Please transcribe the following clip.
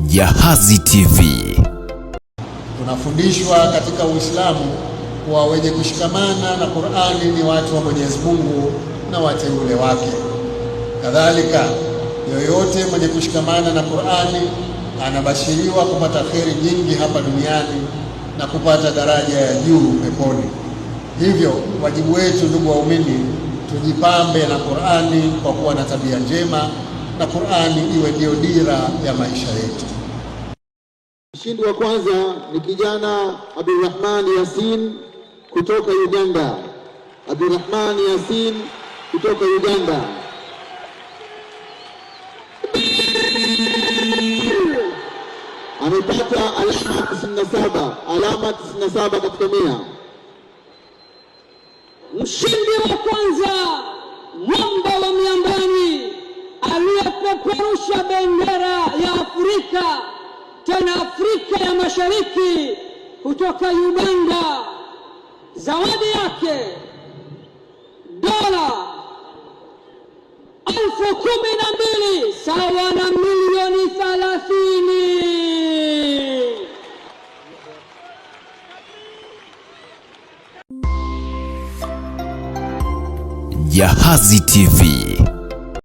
Jahazi TV. Tunafundishwa katika Uislamu kuwa wenye kushikamana na Qur'ani ni watu wa Mwenyezi Mungu na wateule wake. Kadhalika, yoyote mwenye kushikamana na Qur'ani anabashiriwa kupata kheri nyingi hapa duniani na kupata daraja ya juu peponi. Hivyo wajibu wetu, ndugu waumini, tujipambe na Qur'ani kwa kuwa na tabia njema, na Qur'ani iwe ndio dira ya maisha yetu. Mshindi wa kwanza ni kijana Abdulrahman Yasin kutoka Uganda. Abdulrahman Yasin kutoka Uganda amepata alama 97 katika 100. Mshindi wa kwanza, mwamba wa miambani aliyepeperusha bendera ya Afrika, tena Afrika ya Mashariki, kutoka Uganda. Zawadi yake dola 12,000 sawa na milioni 30. Jahazi TV.